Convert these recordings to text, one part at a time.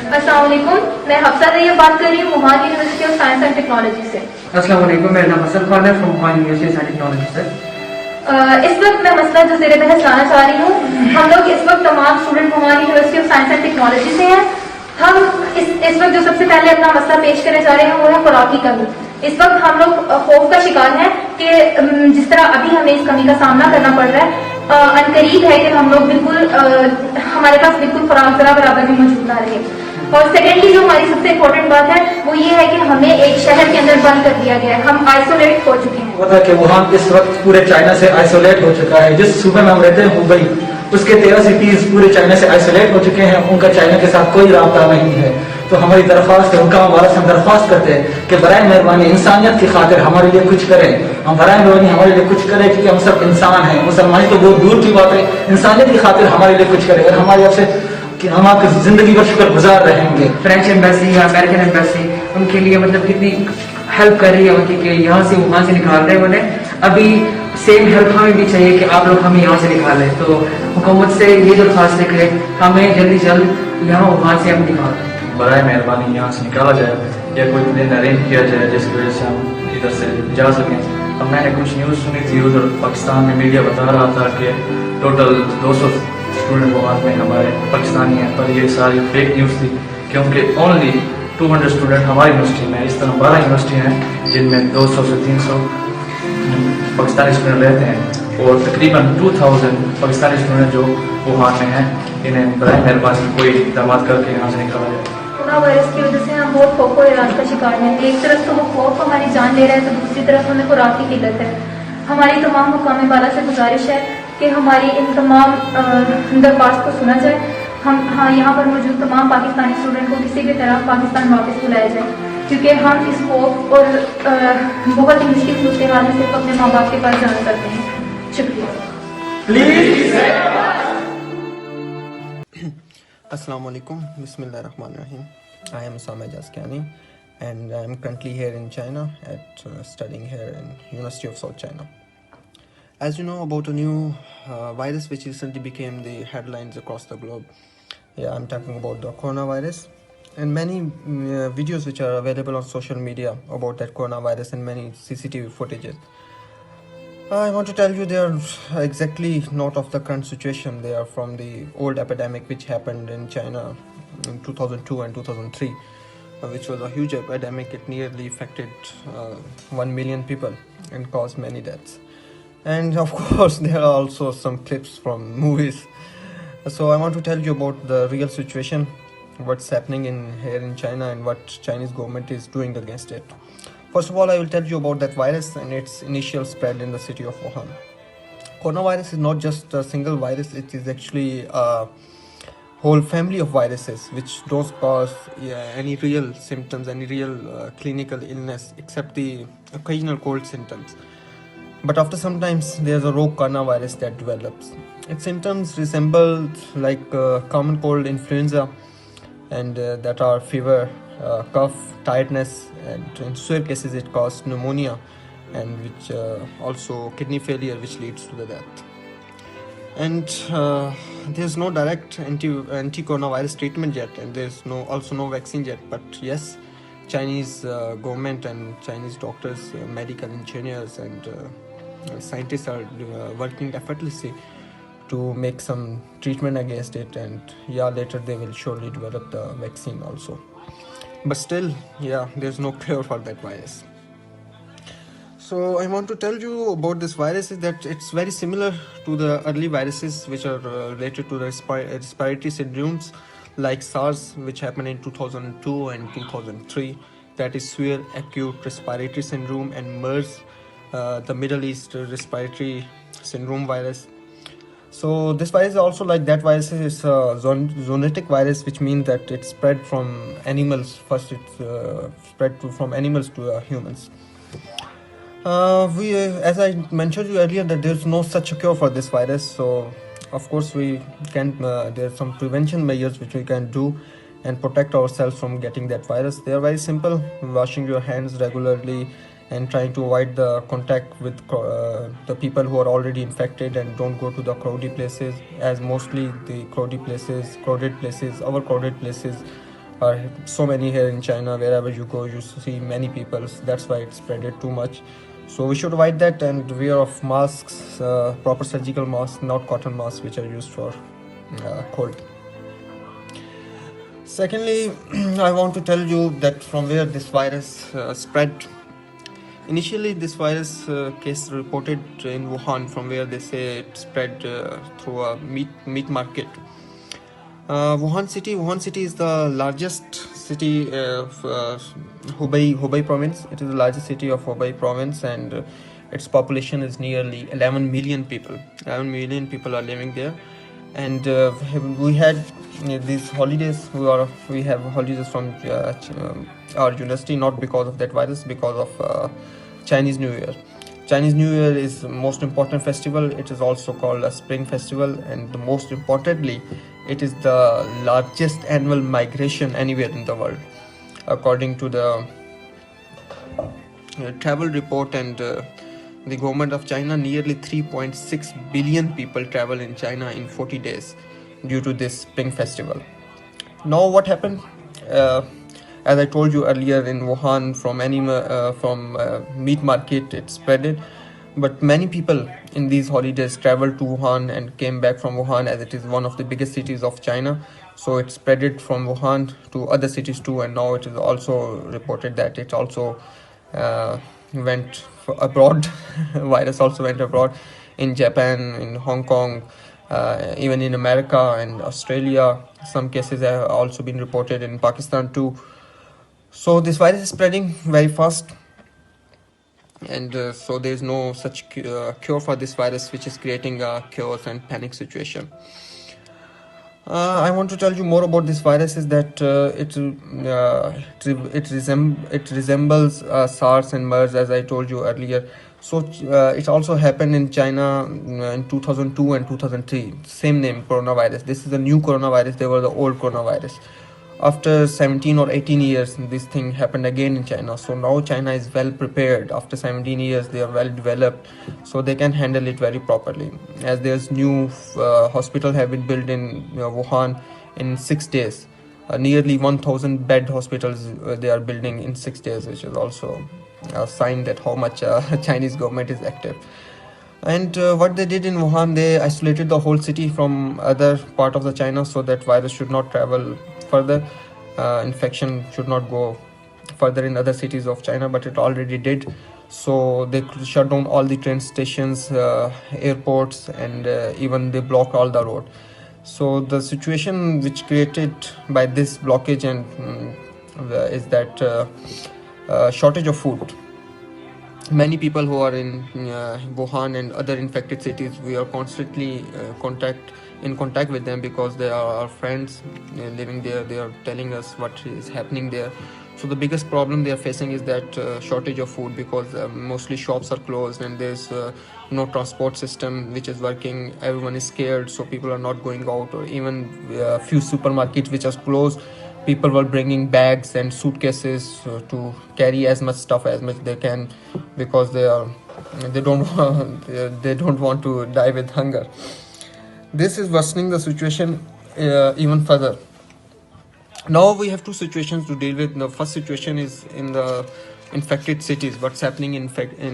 अस्सलाम वालेकुम, मैं हफ्सा रही बात कर रही हूँ Wuhan university of science and technology से। अस्सलाम वालेकुम, मेरा नाम असल खान है from Wuhan university of technology से। इस वक्त मैं मसला जो ज़ेरे बहस लाना चाह रही हूँ, हम लोग इस वक्त तमाम student Wuhan university of science and technology से हैं। हम इस वक्त जो सबसे पहले अपना मसला पेश करने जा रहे हैं वो है खुराक की कमी। इस वक्त हम लोग खौफ का शिकार हैं कि जिस तरह अभी हमें इस कमी का सामना करना पड़ रहा है, अनकरीब है कि हम लोग बिल्कुल हमारे पास बिल्कुल खुराक जरा बराबर भी मौजूद ना रहे। और सेकेंडली जो हमारी सबसे इम्पोर्टेंट बात है वो ये है कि हमें एक शहर के अंदर बंद कर दिया गया है, हम आइसोलेट हो चुके हैं। पता कि वुहान इस वक्त पूरे चाइना से आइसोलेट हो चुका है। जिस सूबे में हम रहते हैं मुंबई, उसके 13 सिटीज पूरे चाइना से आइसोलेट हो चुके हैं, उनका चाइना के साथ कोई राब्ता नहीं है। तो हमारी दरख्वास्त है, हुक्काम वाला से हम दरख्वास्त करते हैं कि बराए मेहरबानी इंसानियत की खातिर हमारे लिए कुछ करें। हम बराए मेहरबानी हमारे लिए कुछ करें, क्योंकि हम सब इंसान हैं। मुसलमानी तो बहुत दूर की बात है, इंसानियत की खातिर हमारे लिए कुछ करें। और हमारी आपसे कि हम आपकी जिंदगी पर शुक्रगुजार रहेंगे। फ्रेंच एम्बेसी या अमेरिकन एम्बेसी उनके लिए मतलब कितनी हेल्प कर रही है उनकी कि यहाँ से वुहान से निकाल रहे हैं उन्हें। अभी सेम हेल्प हमें भी चाहिए कि आप लोग हमें यहाँ से निकालें। तो हुकूमत से ये दरख्वास्त है कि हमें जल्दी जल्द यहाँ वुहान से हम निकालें। बराए मेहरबानी यहाँ से निकाला जाए या कोई प्लेन अरेंज किया जाए जिसकी वजह से हम इधर से जा सकें। अब मैंने कुछ न्यूज़ सुनी थी, उधर पाकिस्तान में मीडिया बता रहा था कि टोटल 200 स्टूडेंट वुहान में हमारे पाकिस्तानी हैं, पर ये सारी फेक न्यूज़ थी क्योंकि ओनली 200 स्टूडेंट हमारी यूनिवर्सिटी में। इस तरह 12 यूनिवर्सिटी हैं जिनमें 200 से 300 पाकिस्तानी स्टूडेंट रहते हैं और तकरीबन 2000 पाकिस्तानी स्टूडेंट जो वुहान में हैं, इन्हें बराए मेहरबानी कोई इक़दाम करके यहाँ से निकाला जाए। कोरोना वायरस की वजह से हम बहुत खौफ और इलाज का शिकार हैं। एक तरफ तो वो खौफ हमारी जान ले रहा है, तो दूसरी तरफ हमें खुराक की किल्लत है। हमारी तमाम मुकामी वाला से गुजारिश है कि हमारी इन तमाम दरख्वास्त को सुना जाए। यहाँ पर मौजूद तमाम पाकिस्तानी स्टूडेंट को किसी भी तरह पाकिस्तान वापस बुलाया जाए, क्योंकि हम इस खौफ और बहुत ही मुश्किल सूरत हाल में सिर्फ अपने माँ बाप के पास जाना करते हैं। शुक्रिया। Assalamu alaikum, Bismillahirrahmanirrahim. I am Usama Jaskiani and I am currently here in China studying here in University of South China. As you know about a new virus which recently became the headlines across the globe. Yeah, I'm talking about the coronavirus and many videos which are available on social media about that coronavirus and many CCTV footages. I want to tell you they are exactly not of the current situation. They are from the old epidemic which happened in China in 2002 and 2003, which was a huge epidemic. It nearly affected 1 million people and caused many deaths. And of course, there are also some clips from movies. So I want to tell you about the real situation, what's happening here in China and what Chinese government is doing against it. First of all, I will tell you about that virus and its initial spread in the city of Wuhan. Coronavirus is not just a single virus, it is actually a whole family of viruses which don't cause any real symptoms, any real clinical illness except the occasional cold symptoms. But after some time, there's a rogue coronavirus that develops. Its symptoms resemble like common cold influenza and that are fever, cough, tiredness, and in severe cases it causes pneumonia and which also kidney failure which leads to the death. And there's no direct anti-coronavirus treatment yet, and there's also no vaccine yet. But yes, Chinese government and Chinese doctors, medical engineers and scientists are working effortlessly to make some treatment against it, and yeah, later they will surely develop the vaccine also. But still, yeah, there's no cure for that virus. So I want to tell you about this virus is that it's very similar to the early viruses which are related to the respiratory syndromes like SARS, which happened in 2002 and 2003. That is severe acute respiratory syndrome, and MERS, the Middle East respiratory syndrome virus. So this virus is also like that virus is a zoonotic virus, which means that it spread from animals. First it spread from animals to humans. As I mentioned you earlier, that there's no such a cure for this virus. So of course we can there's some prevention measures which we can do and protect ourselves from getting that virus. They are very simple: washing your hands regularly and trying to avoid the contact with the people who are already infected, and don't go to the crowded places, as mostly the crowded places our crowded places are so many here in China. Wherever you go you see many people, that's why it spreaded too much. So we should avoid that and wear of masks, proper surgical masks, not cotton masks which are used for cold. Secondly, I want to tell you that from where this virus spread. Initially, this virus case reported in Wuhan, from where they say it spread through a meat market. Wuhan city is the largest city of Hubei province. It is the largest city of Hubei province, and its population is nearly 11 million people. 11 million people are living there, and we had these holidays. We have holidays from our university, not because of that virus, because of Chinese New Year. Chinese New Year is the most important festival. It is also called a spring festival, and most importantly, it is the largest annual migration anywhere in the world. According to the travel report, and the government of China, nearly 3.6 billion people travel in China in 40 days due to this Spring Festival. Now, what happened? Uh, as I told you earlier, in Wuhan, from meat market, it spreaded. But many people in these holidays traveled to Wuhan and came back from Wuhan, as it is one of the biggest cities of China. So it spreaded from Wuhan to other cities too, and now it is also reported that it also went abroad. Virus also went abroad in Japan, in Hong Kong, even in America and Australia. Some cases have also been reported in Pakistan too. So this virus is spreading very fast, and so there is no such cure for this virus, which is creating a chaos and panic situation. I want to tell you more about this virus. Is that it resembles SARS and MERS, as I told you earlier. So it also happened in China in 2002 and 2003. Same name, coronavirus. This is the new coronavirus. They were the old coronavirus. After 17 or 18 years, this thing happened again in China. So now China is well prepared. After 17 years, they are well developed, so they can handle it very properly. As there's new hospital have been built in Wuhan in 6 days. Nearly 1,000 bed hospitals they are building in 6 days, which is also a sign that how much Chinese government is active. And what they did in Wuhan, they isolated the whole city from other part of the China, so that virus should not travel further. Infection should not go further in other cities of China, but it already did. So they shut down all the train stations, airports, and even they blocked all the road. So the situation which created by this blockage and is that shortage of food. Many people who are in Wuhan and other infected cities, we are constantly in contact with them, because they are our friends living there. They are telling us what is happening there. So the biggest problem they are facing is that shortage of food, because mostly shops are closed and there's no transport system which is working. Everyone is scared, so people are not going out, or even few supermarkets which are closed. People were bringing bags and suitcases to carry as much stuff as much they can, because they don't want to die with hunger. This is worsening the situation even further. Now we have two situations to deal with. The first situation is in the infected cities, what's happening in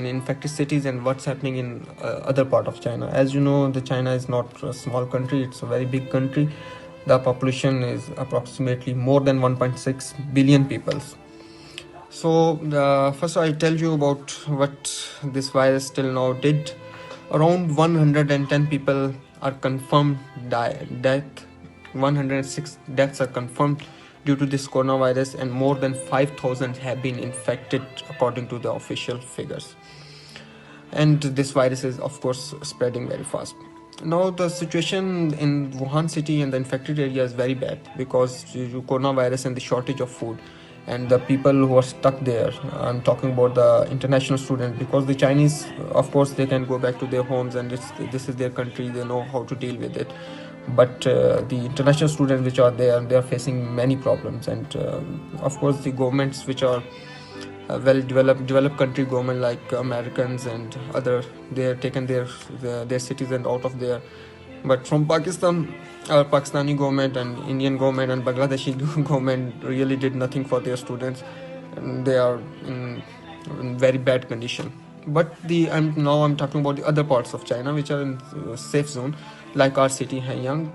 infected cities and what's happening in other part of China. As you know, the China is not a small country, it's a very big country. The population is approximately more than 1.6 billion people. So first I'll tell you about what this virus till now did. Around 110 people are confirmed death. 106 deaths are confirmed due to this coronavirus, and more than 5,000 have been infected according to the official figures. And this virus is of course spreading very fast. Now the situation in Wuhan city and the infected area is very bad, because due to coronavirus and the shortage of food, and the people who are stuck there. I'm talking about the international students, because the Chinese, of course, they can go back to their homes, and this is their country, they know how to deal with it. But the international students which are there, they are facing many problems. And of course the governments which are well developed country government like Americans and other, they have taken their citizens out of there. But from Pakistan, our Pakistani government and Indian government and Bangladeshi government really did nothing for their students, and they are in very bad condition. But I'm talking about the other parts of China which are in safe zone, like our city Hanyang.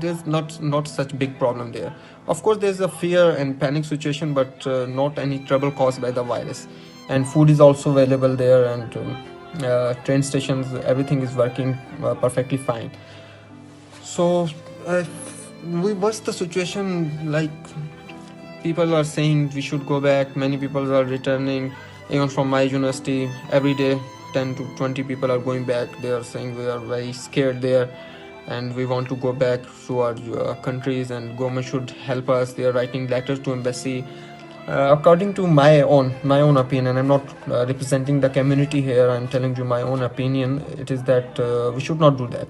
There's not such big problem there. Of course there's a fear and panic situation, but not any trouble caused by the virus. And food is also available there, and train stations, everything is working perfectly fine. So what's the situation like? People are saying we should go back. Many people are returning. Even from my university, every day 10 to 20 people are going back. They are saying we are very scared there, and we want to go back to our countries, and government should help us. They are writing letters to embassy. According to my own opinion, I'm not representing the community here. I'm telling you my own opinion. It is that we should not do that,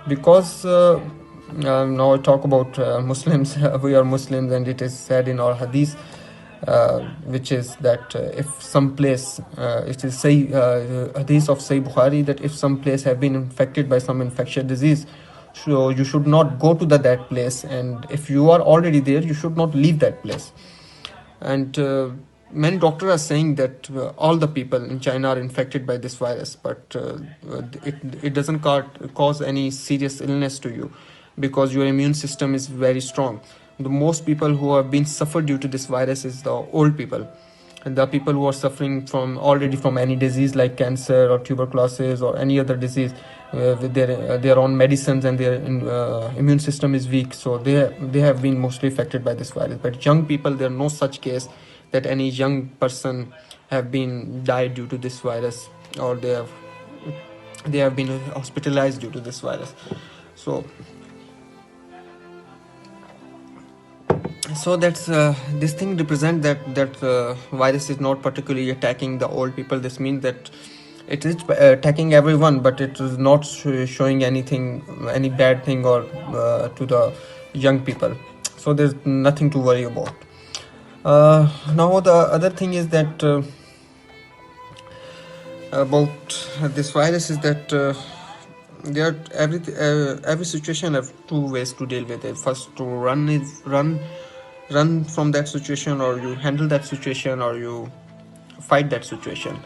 because now I talk about Muslims. We are Muslims, and it is said in our hadith which is that if some place, it is say hadith of Sahih Bukhari, that if some place have been infected by some infectious disease, so you should not go to that place, and if you are already there, you should not leave that place. And many doctors are saying that all the people in China are infected by this virus, but it doesn't cause any serious illness to you, because your immune system is very strong. The most people who have been suffered due to this virus is the old people, and the people who are suffering from any disease like cancer or tuberculosis or any other disease, with their own medicines, and their immune system is weak, so they have been mostly affected by this virus. But young people, there are no such case that any young person have been died due to this virus, or they have been hospitalized due to this virus. So that's this thing represent that virus is not particularly attacking the old people. This means that it is attacking everyone, but it is not showing any bad thing or to the young people. So there's nothing to worry about. Now the other thing is that about this virus is that there every situation have two ways to deal with it. First, to run from that situation, or you handle that situation, or you fight that situation.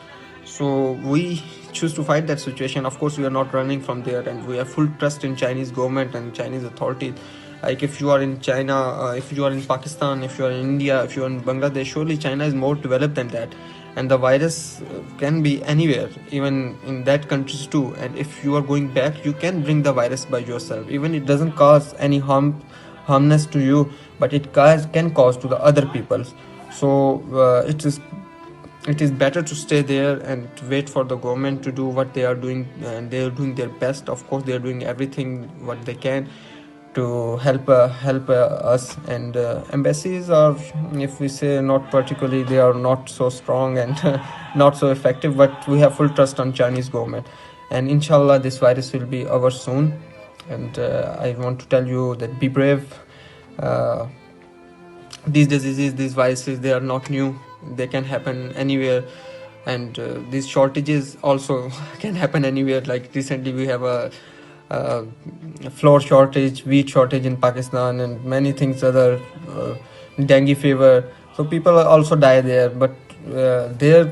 So we choose to fight that situation. Of course, we are not running from there, and we have full trust in Chinese government and Chinese authorities. Like if you are in China, if you are in Pakistan, if you are in India, if you are in Bangladesh, surely China is more developed than that, and the virus can be anywhere, even in that countries too. And if you are going back, you can bring the virus by yourself. Even it doesn't cause any harmness to you, but it can cause to the other people. So it is better to stay there and wait for the government to do what they are doing, and they are doing their best. Of course, they are doing everything what they can to help us, and embassies are, if we say, not particularly, they are not so strong and not so effective, but we have full trust on Chinese government, and inshallah this virus will be over soon. And I want to tell you that be brave. These diseases, these viruses, they are not new. They can happen anywhere, and these shortages also can happen anywhere. Like recently we have a flour shortage, wheat shortage in Pakistan, and many things other, dengue fever. So people also die there, but their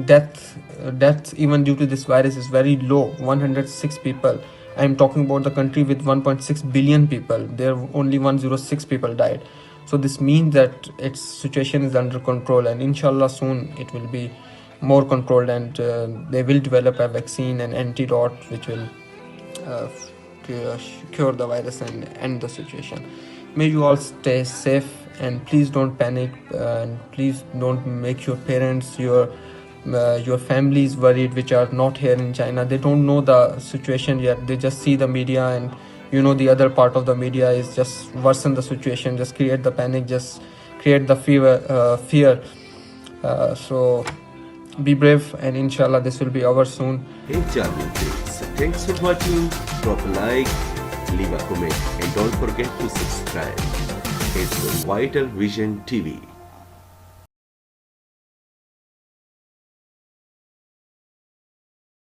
death even due to this virus is very low, 106 people. I'm talking about the country with 1.6 billion people. There only 106 people died. So this means that its situation is under control, and inshallah soon it will be more controlled, and they will develop a vaccine and antidote which will cure the virus and end the situation. May you all stay safe, and please don't panic, and please don't make your parents, your families worried, which are not here in China. They don't know the situation yet. They just see the media, and the other part of the media is just worsen the situation, just create the panic, just create the fear. So be brave, and inshallah this will be over soon. Hey Charming Kids, thanks for watching. Drop a like, leave a comment, and don't forget to subscribe. It's Vital Vision TV.